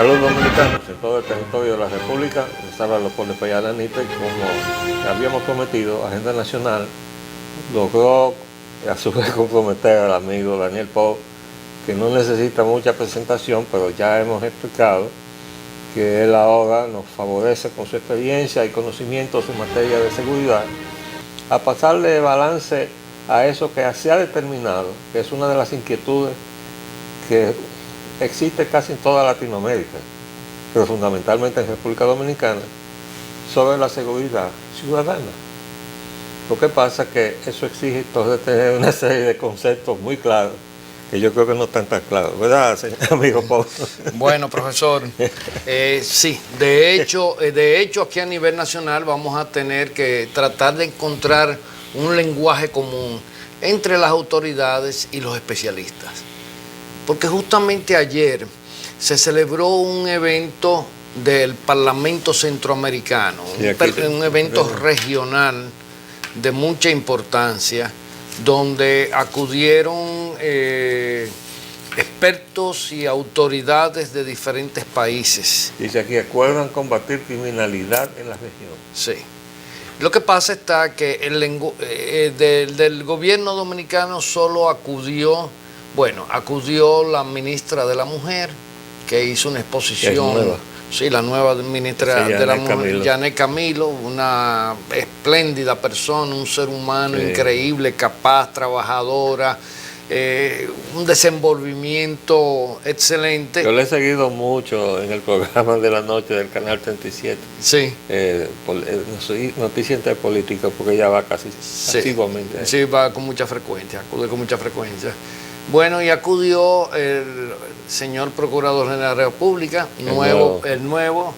los dominicanos en todo el territorio de la República. Les habla Leopoldo Payala Nipe. Como habíamos prometido, Agenda Nacional logró a su vez comprometer al amigo Daniel Pou, que no necesita mucha presentación, pero ya hemos explicado que él ahora nos favorece con su experiencia y conocimientos en materia de seguridad a pasarle balance a eso que se ha determinado, que es una de las inquietudes que existe casi en toda Latinoamérica, pero fundamentalmente en República Dominicana, sobre la seguridad ciudadana. Lo que pasa es que eso exige entonces tener una serie de conceptos muy claros, que yo creo que no están tan claros, ¿verdad, señor amigo Pou? Bueno, profesor, sí, de hecho aquí a nivel nacional vamos a tener que tratar de encontrar un lenguaje común entre las autoridades y los especialistas. Porque justamente ayer se celebró un evento del Parlamento Centroamericano, un evento regional de mucha importancia, donde acudieron expertos y autoridades de diferentes países. Dice aquí, acuerdan combatir criminalidad en la región. Sí. Lo que pasa está que del gobierno dominicano solo acudió la ministra de la Mujer, que hizo una exposición. Sí, la nueva ministra de la Mujer, Yanet Camilo, una espléndida persona, un ser humano increíble, capaz, trabajadora, un desenvolvimiento excelente. Yo le he seguido mucho en el programa de la noche del Canal 37. Sí. Noticia Interpolítica, porque ella va casi asiduamente. Sí, va con mucha frecuencia, acude con mucha frecuencia. Bueno, y acudió el señor Procurador General de la República, el nuevo,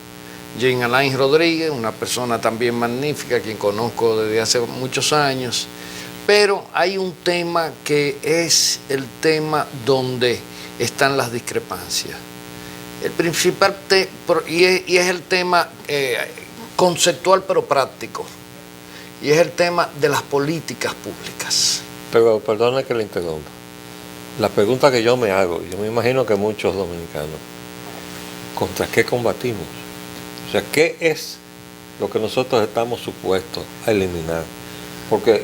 Jean Alain Rodríguez, una persona también magnífica, quien conozco desde hace muchos años. Pero hay un tema que es el tema donde están las discrepancias. El principal y es el tema conceptual pero práctico, y es el tema de las políticas públicas. Pero perdone que le interrumpa. La pregunta que yo me hago, yo me imagino que muchos dominicanos, ¿contra qué combatimos? O sea, ¿qué es lo que nosotros estamos supuestos a eliminar? Porque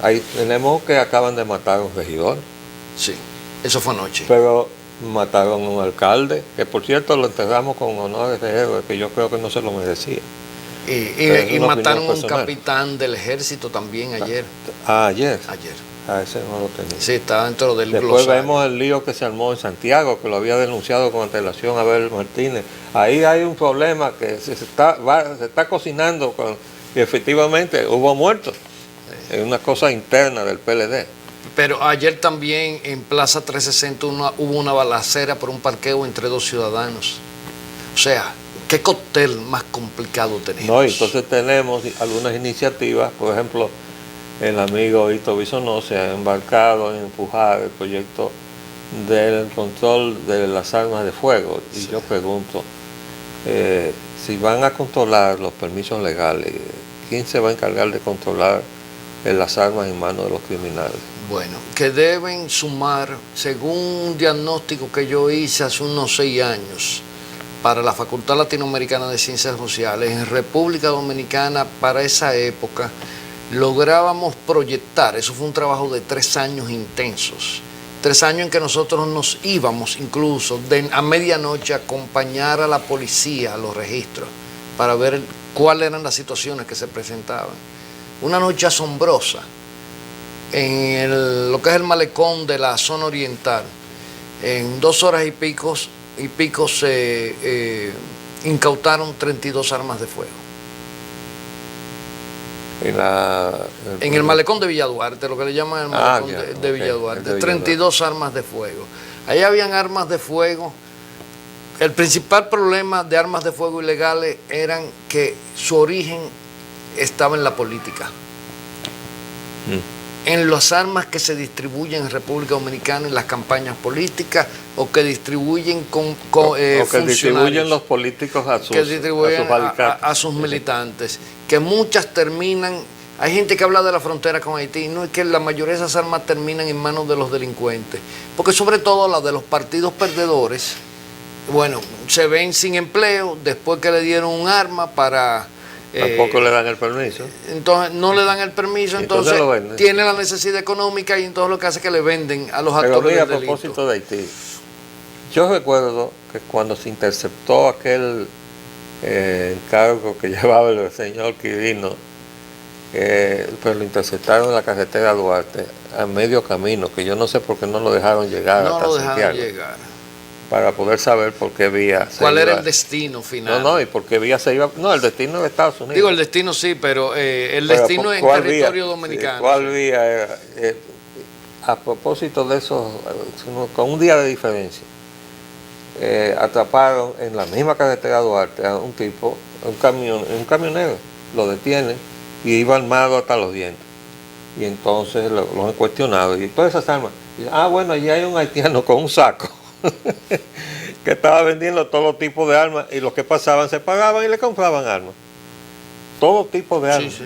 ahí tenemos que acaban de matar a un regidor. Sí, eso fue anoche. Pero mataron a un alcalde, que por cierto lo enterramos con honores de héroe, que yo creo que no se lo merecía. Y mataron a un capitán del ejército también ayer. Ayer. Ayer. Ese no lo tenía. Sí, está dentro del Después vemos el lío que se armó en Santiago, que lo había denunciado con antelación a Abel Martínez. Ahí hay un problema que se está cocinando y efectivamente hubo muertos. Sí. Es una cosa interna del PLD. Pero ayer también en Plaza 360 hubo una balacera por un parqueo entre dos ciudadanos. O sea, ¿qué cóctel más complicado tenemos? No, entonces tenemos algunas iniciativas, por ejemplo, el amigo Hito Bisonó se ha embarcado en empujar el proyecto del control de las armas de fuego. Y yo pregunto, si van a controlar los permisos legales, ¿quién se va a encargar de controlar las armas en manos de los criminales? Bueno, que deben sumar, según un diagnóstico que yo hice hace unos 6 años, para la Facultad Latinoamericana de Ciencias Sociales, en República Dominicana, para esa época, lográbamos proyectar, eso fue un trabajo de 3 años intensos, 3 años en que nosotros nos íbamos incluso a medianoche a acompañar a la policía a los registros para ver cuáles eran las situaciones que se presentaban. Una noche asombrosa en lo que es el malecón de la zona oriental. En 2 horas y pico se incautaron 32 armas de fuego. En el malecón de Villa Duarte, lo que le llaman el malecón de Villa Duarte, 32 armas de fuego. Ahí habían armas de fuego. El principal problema de armas de fuego ilegales eran que su origen estaba en la política. En las armas que se distribuyen en República Dominicana en las campañas políticas o que distribuyen o que distribuyen los políticos a sus militantes, que muchas terminan. Hay gente que habla de la frontera con Haití, no es que la mayoría de esas armas terminan en manos de los delincuentes, porque sobre todo las de los partidos perdedores Bueno, se ven sin empleo después que le dieron un arma para... Tampoco le dan el permiso. Entonces no le dan el permiso, entonces tiene la necesidad económica y entonces lo que hace es que le venden a los actores del delito. A propósito de Haití, yo recuerdo que cuando se interceptó aquel encargo que llevaba el señor Quirino, pues lo interceptaron en la carretera Duarte a medio camino, que yo no sé por qué no lo dejaron llegar hasta Santiago. No lo dejaron llegar. Para poder saber por qué vía se ¿Cuál iba. Era el destino final? No, y por qué vía se iba. No, el destino de Estados Unidos. Digo, el destino sí, pero el destino es en territorio dominicano. ¿Cuál vía era? A propósito de eso, con un día de diferencia, atraparon en la misma carretera Duarte a un tipo, un camionero, lo detienen y iba armado hasta los dientes. Y entonces lo han cuestionado. Y todas esas armas. Y, bueno, allí hay un haitiano con un saco. Que estaba vendiendo todo tipo de armas y los que pasaban se pagaban y le compraban armas. Todo tipo de armas. Sí.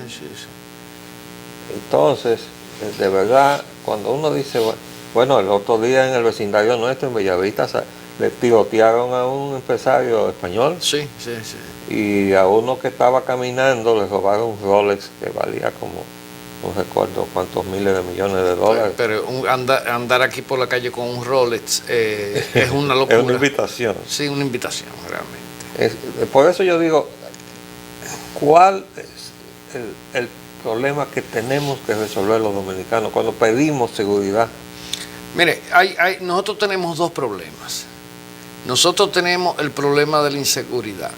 Entonces, de verdad, cuando uno dice, bueno, el otro día en el vecindario nuestro, en Bellavista, le tirotearon a un empresario español. Sí. Y a uno que estaba caminando le robaron un Rolex que valía como, no recuerdo cuántos miles de millones de dólares. Pero andar aquí por la calle con un Rolex es una locura. Es una invitación. Sí, una invitación, realmente. Por eso yo digo, ¿cuál es el problema que tenemos que resolver los dominicanos cuando pedimos seguridad? Mire, nosotros tenemos dos problemas. Nosotros tenemos el problema de la inseguridad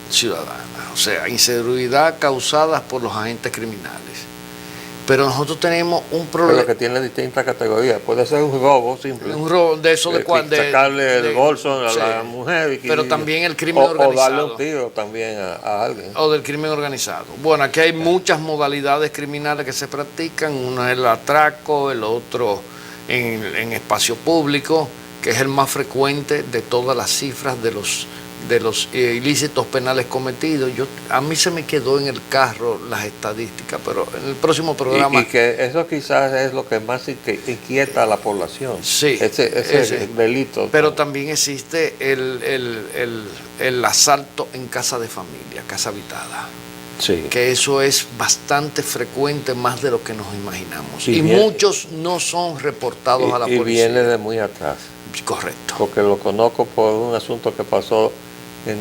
ciudadana, o sea, inseguridad causada por los agentes criminales. Pero nosotros tenemos un problema. Pero que tiene distintas categorías. Puede ser un robo simple. Un robo de eso de cuando. Sacarle el bolso a la mujer. Pero también el crimen organizado. O darle un tiro también a alguien. O del crimen organizado. Bueno, aquí hay muchas modalidades criminales que se practican. Una es el atraco, el otro en espacio público, que es el más frecuente de todas las cifras de los ilícitos penales cometidos. A mí se me quedó en el carro las estadísticas, pero en el próximo programa... Y que eso quizás es lo que más inquieta a la población. Sí. Ese delito. Pero también existe el asalto en casa de familia, casa habitada. Sí. Que eso es bastante frecuente, más de lo que nos imaginamos. Y muchos no son reportados a la policía. Y viene de muy atrás. Correcto. Porque lo conozco por un asunto que pasó en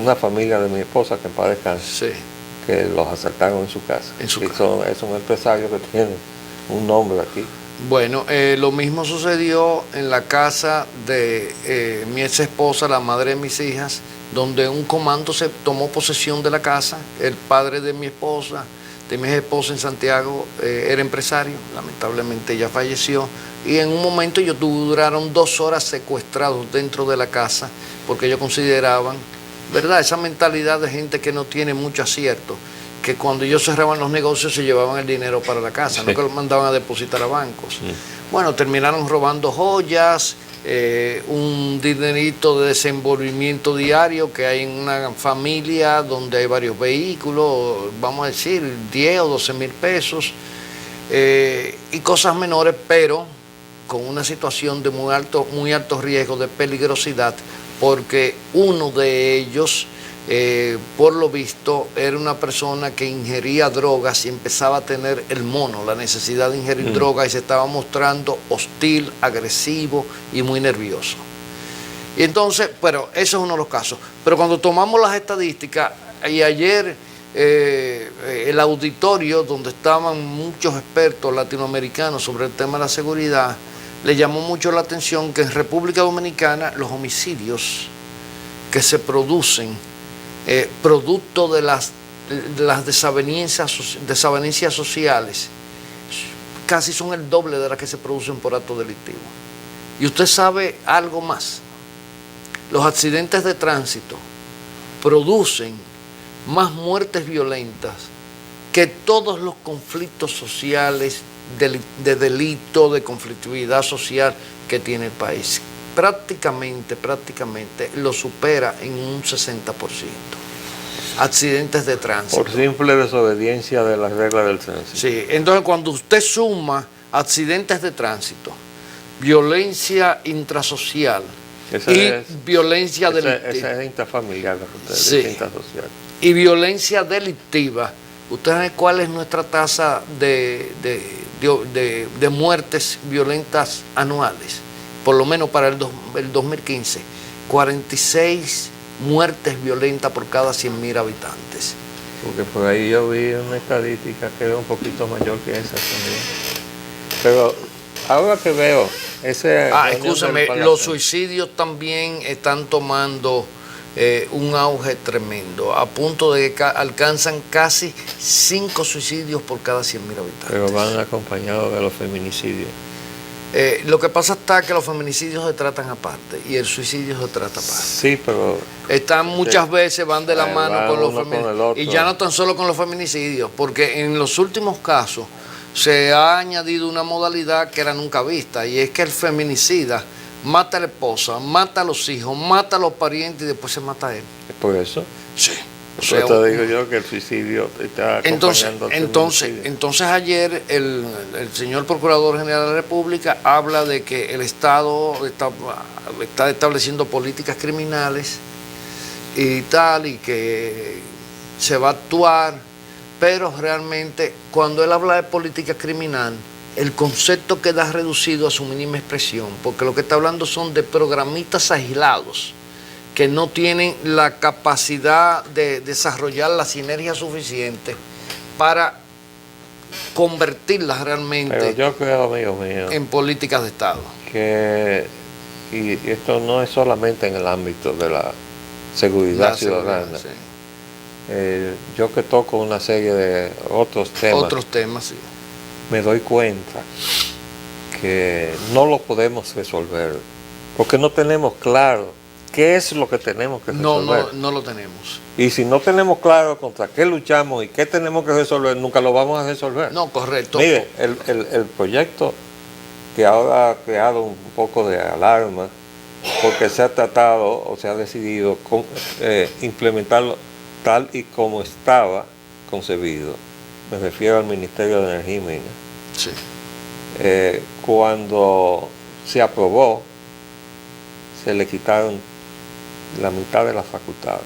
una familia de mi esposa, que en paz descanse, sí, que los asaltaron en su casa. Es un empresario que tiene un nombre aquí. Bueno, lo mismo sucedió en la casa de mi ex esposa, la madre de mis hijas, donde un comando se tomó posesión de la casa. El padre de mi esposa, en Santiago, era empresario, lamentablemente ella falleció, y en un momento ellos duraron 2 horas secuestrados dentro de la casa, porque ellos consideraban, ¿verdad?, esa mentalidad de gente que no tiene mucho acierto, que cuando ellos cerraban los negocios se llevaban el dinero para la casa, sí, no que lo mandaban a depositar a bancos. Sí. Bueno, terminaron robando joyas, un dinerito de desenvolvimiento diario que hay en una familia donde hay varios vehículos, vamos a decir 10 o 12 mil pesos, y cosas menores, pero con una situación de muy alto riesgo de peligrosidad, porque uno de ellos, por lo visto, era una persona que ingería drogas y empezaba a tener el mono, la necesidad de ingerir drogas, y se estaba mostrando hostil, agresivo y muy nervioso. Y entonces, pero eso es uno de los casos. Pero cuando tomamos las estadísticas, y ayer el auditorio donde estaban muchos expertos latinoamericanos sobre el tema de la seguridad, le llamó mucho la atención que en República Dominicana los homicidios que se producen producto de las desavenencias sociales casi son el doble de las que se producen por actos delictivos. Y usted sabe algo más, los accidentes de tránsito producen más muertes violentas que todos los conflictos sociales de delito, de conflictividad social que tiene el país. Prácticamente lo supera en un 60%. Accidentes de tránsito. Por simple desobediencia de las reglas del tránsito. Sí, entonces cuando usted suma accidentes de tránsito, violencia intrasocial violencia delictiva. Esa es intrafamiliar, Sí. social. Y violencia delictiva. ¿Usted sabe cuál es nuestra tasa de muertes violentas anuales? Por lo menos para el 2015. 46 muertes violentas por cada 100.000 habitantes. Porque por ahí yo vi una estadística que era un poquito mayor que esa también. Pero ahora que veo ese... Escúchame, los suicidios también están tomando un auge tremendo, a punto de que alcanzan casi 5 suicidios por cada 100.000 habitantes. Pero van acompañados de los feminicidios. Lo que pasa está que los feminicidios se tratan aparte y el suicidio se trata aparte. Sí, pero... Están muchas veces, van de la mano con los feminicidios. Y ya no tan solo con los feminicidios, porque en los últimos casos se ha añadido una modalidad que era nunca vista, y es que el feminicida mata a la esposa, mata a los hijos, mata a los parientes y después se mata a él. ¿Es por eso? Sí. O sea, te digo yo que el suicidio está acompañando al feminicidio. Entonces ayer el señor Procurador General de la República habla de que el Estado está estableciendo políticas criminales y tal, y que se va a actuar, pero realmente cuando él habla de política criminal, el concepto queda reducido a su mínima expresión, porque lo que está hablando son de programitas aislados que no tienen la capacidad de desarrollar la sinergia suficiente para convertirlas realmente. Pero yo creo, amigo mío, en políticas de Estado. Que y esto no es solamente en el ámbito de la seguridad ciudadana. Sí. Yo que toco una serie de otros temas, Sí. me doy cuenta que no lo podemos resolver, porque no tenemos claro qué es lo que tenemos que resolver. No lo tenemos. Y si no tenemos claro contra qué luchamos y qué tenemos que resolver, nunca lo vamos a resolver. No, correcto. Mire, el proyecto que ahora ha creado un poco de alarma, porque se ha tratado o se ha decidido implementarlo tal y como estaba concebido. Me refiero al Ministerio de Energía y Minas. Sí. Cuando se aprobó, se le quitaron la mitad de las facultades.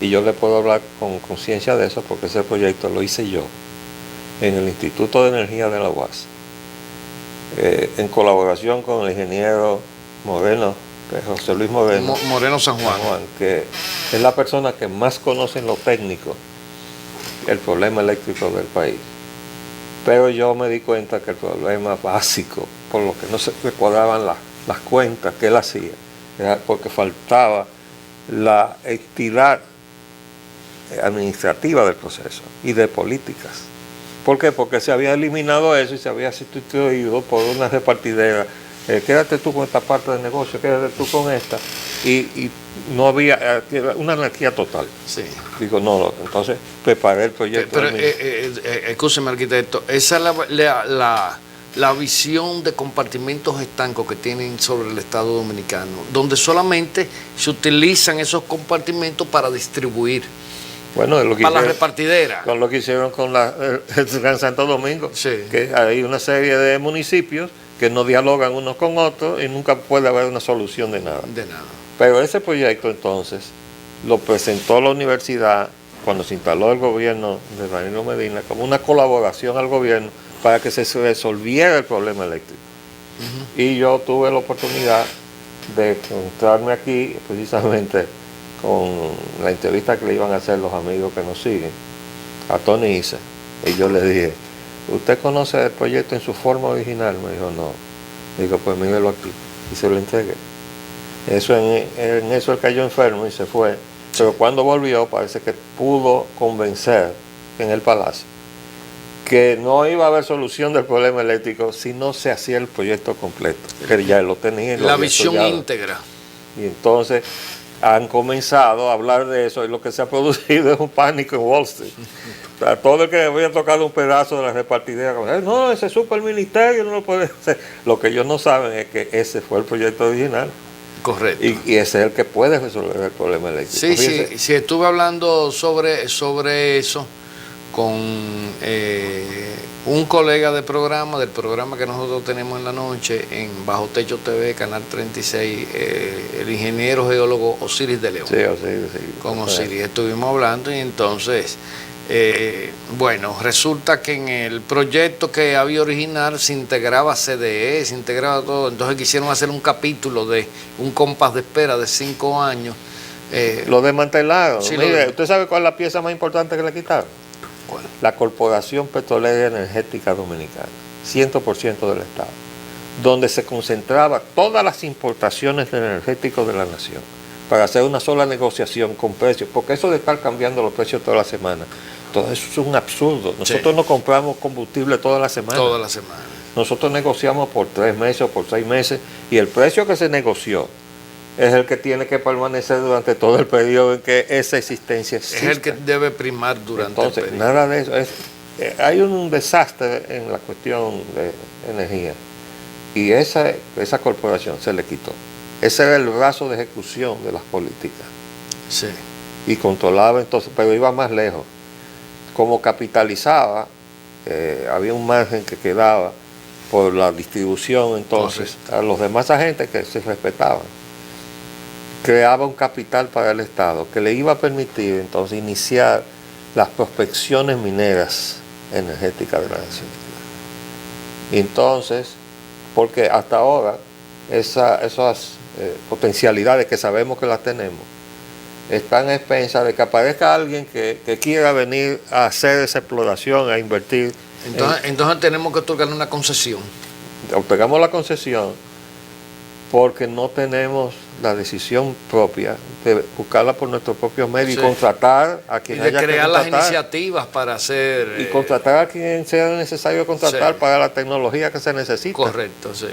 Y yo le puedo hablar con conciencia de eso porque ese proyecto lo hice yo en el Instituto de Energía de la UAS, en colaboración con el ingeniero Moreno, José Luis Moreno. Moreno San Juan. Que es la persona que más conoce en lo técnico el problema eléctrico del país. Pero yo me di cuenta que el problema básico, por lo que no se recuadraban las cuentas que él hacía, era porque faltaba la entidad administrativa del proceso y de políticas. ¿Por qué? Porque se había eliminado eso y se había sustituido por una repartidera. Quédate tú con esta parte del negocio, quédate tú con esta. Y no había una anarquía total. Sí. Digo, no, entonces preparé el proyecto. Pero escúcheme, arquitecto, esa es la visión de compartimentos estancos que tienen sobre el Estado Dominicano, donde solamente se utilizan esos compartimentos para distribuir. Bueno, es lo que para hicieron, la repartidera. Con lo que hicieron con el Gran Santo Domingo, sí. Que hay una serie de municipios que no dialogan unos con otros y nunca puede haber una solución de nada. De nada. Pero ese proyecto entonces lo presentó la universidad cuando se instaló el gobierno de Danilo Medina como una colaboración al gobierno para que se resolviera el problema eléctrico. Uh-huh. Y yo tuve la oportunidad de encontrarme aquí precisamente con la entrevista que le iban a hacer los amigos que nos siguen, a Tony Isa, y yo le dije, ¿usted conoce el proyecto en su forma original? Me dijo, no. Digo, pues mírelo aquí, y se lo entregué. Eso en eso él cayó enfermo y se fue, pero cuando volvió parece que pudo convencer en el Palacio que no iba a haber solución del problema eléctrico si no se hacía el proyecto completo, que ya lo tenía. La visión íntegra. Y entonces han comenzado a hablar de eso y lo que se ha producido es un pánico en Wall Street. O sea, todo el que había tocado un pedazo de la repartidera, no, ese supo el ministerio, no lo puede hacer. Lo que ellos no saben es que ese fue el proyecto original. Correcto. Y ese es el que puede resolver el problema eléctrico. Sí, sí, estuve hablando sobre eso con un colega de programa, del programa que nosotros tenemos en la noche, en Bajo Techo TV, Canal 36, el ingeniero geólogo Osiris de León. Sí, Osiris, sí. Con Osiris estuvimos hablando y entonces, bueno, resulta que en el proyecto que había original se integraba CDE, se integraba todo, entonces quisieron hacer un capítulo de un compás de espera de 5 años. Lo desmantelaron. Sí, Mire, ¿usted sabe cuál es la pieza más importante que le quitaron? ¿Cuál? La Corporación Petrolera Energética Dominicana, 100% del Estado, donde se concentraba todas las importaciones energéticos de la nación para hacer una sola negociación con precios, porque eso de estar cambiando los precios toda la semana, todo eso es un absurdo. Nosotros no compramos combustible toda la semana. Toda la semana. Nosotros negociamos por 3 meses o por 6 meses y el precio que se negoció es el que tiene que permanecer durante todo el periodo en que esa existencia existe. Es el que debe primar durante Entonces, el periodo. nada de eso. Hay un desastre en la cuestión de energía y esa corporación se le quitó. Ese era el brazo de ejecución de las políticas. Sí. Y controlaba entonces, pero iba más lejos. Como capitalizaba, había un margen que quedaba por la distribución entonces a los demás agentes que se respetaban. Creaba un capital para el Estado que le iba a permitir entonces iniciar las prospecciones mineras energéticas de la nación. Y entonces, porque hasta ahora esas potencialidades que sabemos que las tenemos están a expensas de que aparezca alguien que quiera venir a hacer esa exploración, a invertir. Entonces tenemos que otorgarle una concesión. Otorgamos la concesión porque no tenemos la decisión propia de buscarla por nuestros propios medios y contratar a quien haya que contratar. Y de crear las iniciativas para hacer... Y contratar a quien sea necesario contratar para la tecnología que se necesita. Correcto, sí.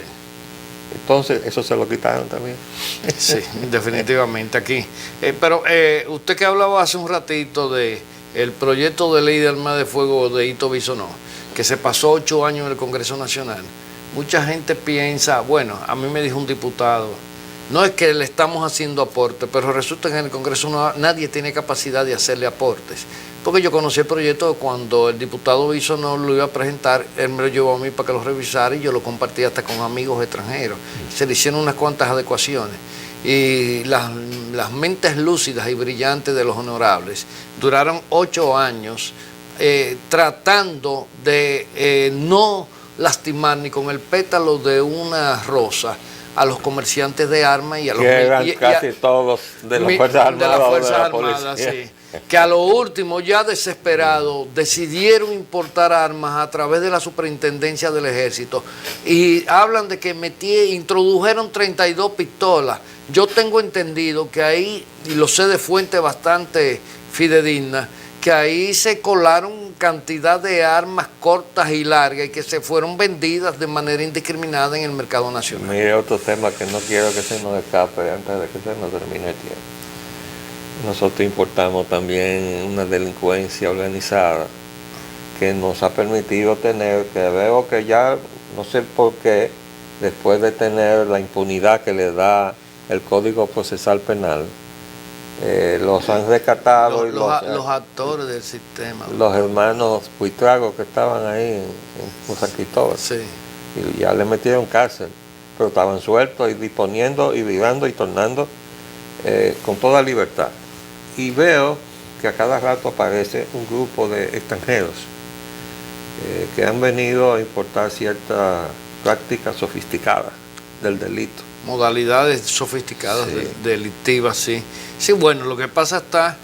Entonces, eso se lo quitaron también. Sí, definitivamente aquí. Pero usted que hablaba hace un ratito de el proyecto de ley de armas de fuego de Hito Bisonó, que se pasó 8 años en el Congreso Nacional, mucha gente piensa, bueno, a mí me dijo un diputado, no es que le estamos haciendo aportes, pero resulta que en el Congreso nadie tiene capacidad de hacerle aportes. Porque yo conocí el proyecto cuando el diputado Bisonó lo iba a presentar, él me lo llevó a mí para que lo revisara y yo lo compartí hasta con amigos extranjeros. Se le hicieron unas cuantas adecuaciones. Y las mentes lúcidas y brillantes de los honorables duraron 8 años tratando de no lastimar ni con el pétalo de una rosa a los comerciantes de armas y a los que eran casi todos de las Fuerzas Armadas, sí, que a lo último, ya desesperados, decidieron importar armas a través de la superintendencia del ejército y hablan de que introdujeron 32 pistolas. Yo tengo entendido que ahí, y lo sé de fuente bastante fidedigna, que ahí se colaron cantidad de armas cortas y largas y que se fueron vendidas de manera indiscriminada en el mercado nacional. Mire, otro tema que no quiero que se nos escape antes de que se nos termine el tiempo. Nosotros importamos también una delincuencia organizada que nos ha permitido tener, que veo que ya, no sé por qué, después de tener la impunidad que le da el Código Procesal Penal, los han rescatado. Los actores del sistema. Los hermanos Buitrago que estaban ahí en San Cristóbal. Sí. Y ya le metieron cárcel, pero estaban sueltos y disponiendo y vivando y tornando con toda libertad. Y veo que a cada rato aparece un grupo de extranjeros que han venido a importar ciertas prácticas sofisticadas del delito. Modalidades sofisticadas delictivas, sí. Sí, bueno, lo que pasa está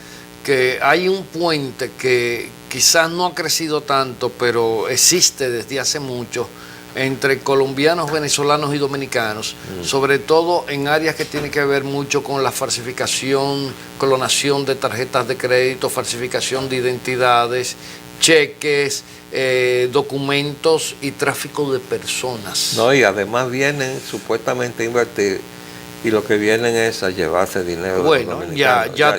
que hay un puente que quizás no ha crecido tanto, pero existe desde hace mucho, entre colombianos, venezolanos y dominicanos, sobre todo en áreas que tienen que ver mucho con la falsificación, clonación de tarjetas de crédito, falsificación de identidades, cheques, documentos y tráfico de personas. No, y además vienen supuestamente a invertir y lo que vienen es a llevarse dinero. Bueno, ya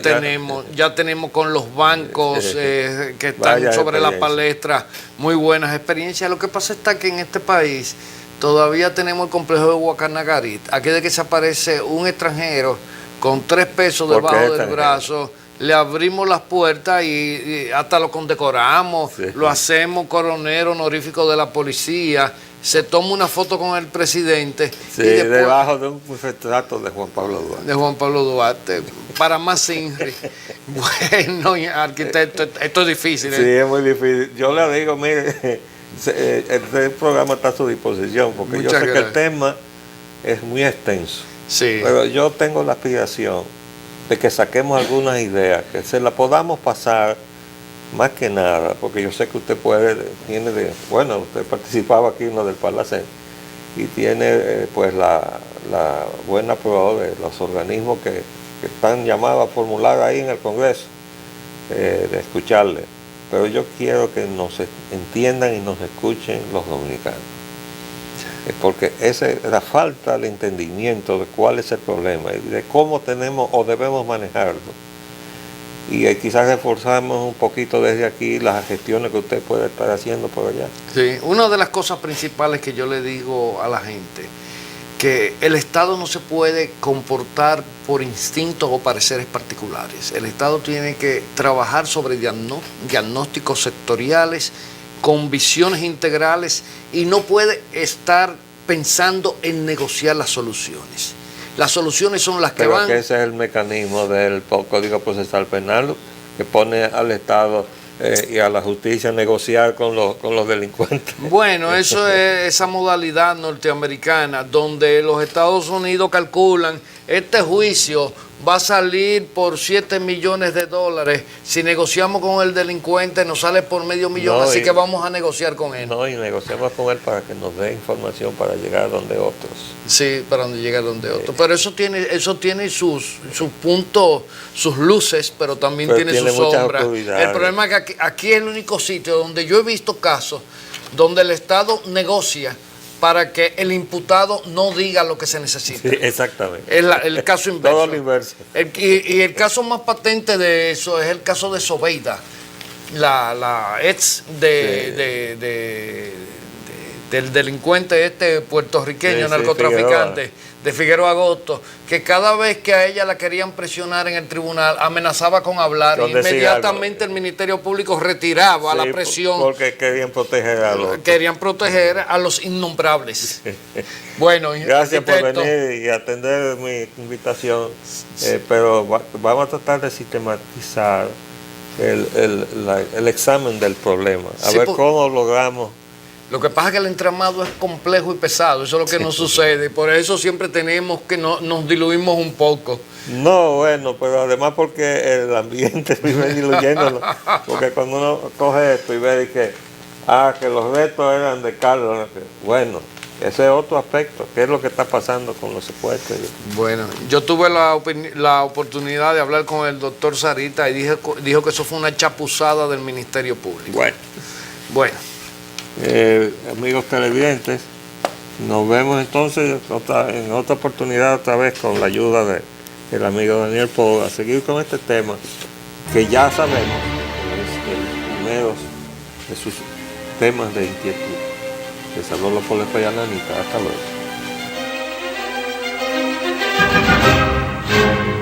tenemos con los bancos que están sobre la palestra muy buenas experiencias. Lo que pasa está que en este país todavía tenemos el complejo de Guacanagarit. Aquí de que se aparece un extranjero con 3 pesos debajo del brazo le abrimos las puertas y hasta lo condecoramos, Sí. lo hacemos coronel honorífico de la policía, se toma una foto con el presidente Sí, y después, debajo de un retrato de Juan Pablo Duarte. de Juan Pablo Duarte, para más Inri. Bueno, arquitecto, esto es difícil. Sí, es muy difícil. Yo le digo, mire, este programa está a su disposición, porque Muchas yo sé que el gracias. tema es muy extenso. Sí. Pero yo tengo la aspiración de que saquemos algunas ideas, que se las podamos pasar más que nada, porque yo sé que usted bueno, usted participaba aquí en lo del Palacén y tiene pues la buena prueba de los organismos que están llamados a formular ahí en el Congreso, de escucharle. Pero yo quiero que nos entiendan y nos escuchen los dominicanos. Porque esa es la falta de entendimiento de cuál es el problema y de cómo tenemos o debemos manejarlo. Y quizás reforzamos un poquito desde aquí las gestiones que usted puede estar haciendo por allá. Sí, una de las cosas principales que yo le digo a la gente, que el Estado no se puede comportar por instintos o pareceres particulares. El Estado tiene que trabajar sobre diagnósticos sectoriales, con visiones integrales, y no puede estar pensando en negociar las soluciones. Las soluciones son las que Pero van... que ese es el mecanismo del Código Procesal Penal, que pone al Estado y a la justicia a negociar con los delincuentes. Bueno, eso es esa modalidad norteamericana donde los Estados Unidos calculan este juicio va a salir por $7 millones. Si negociamos con el delincuente nos sale por $500,000, No, así y- que vamos a negociar con él. No, y negociamos con él para que nos dé información para llegar donde otros. Sí, para donde llega donde otro. Pero eso tiene sus puntos, sus luces, pero también Pero tiene tiene sus muchas sombras. oscuridades. El problema es que aquí es el único sitio donde yo he visto casos donde el Estado negocia para que el imputado no diga lo que se necesita. Sí, exactamente. Es el caso inverso. Todo lo inverso. Y el caso más patente de eso es el caso de Sobeida, la ex del delincuente puertorriqueño, Sí, narcotraficante, de Figueroa Agosto, que cada vez que a ella la querían presionar en el tribunal, amenazaba con hablar, Con e decir inmediatamente algo. el Ministerio Público retiraba Sí, la presión. Porque querían proteger a los. Querían proteger a los innombrables. Bueno, Gracias por arquitecto, venir y atender mi invitación, pero vamos a tratar de sistematizar el examen del problema, a Sí, ver por- cómo logramos. Lo que pasa es que el entramado es complejo y pesado, eso es lo que nos sucede, y por eso siempre tenemos que nos diluimos un poco. No, bueno, pero además porque el ambiente vive diluyéndolo, porque cuando uno coge esto y ve que los retos eran de Carlos, bueno, ese es otro aspecto, ¿qué es lo que está pasando con los secuestros? Bueno, yo tuve la oportunidad de hablar con el doctor Sarita y dijo que eso fue una chapuzada del Ministerio Público. Bueno. Amigos televidentes, nos vemos entonces en otra oportunidad otra vez con la ayuda del amigo Daniel Poe a seguir con este tema que ya sabemos que es el primero de sus temas de inquietud. Les habló Leopoldo Espaillat Anita. Hasta luego.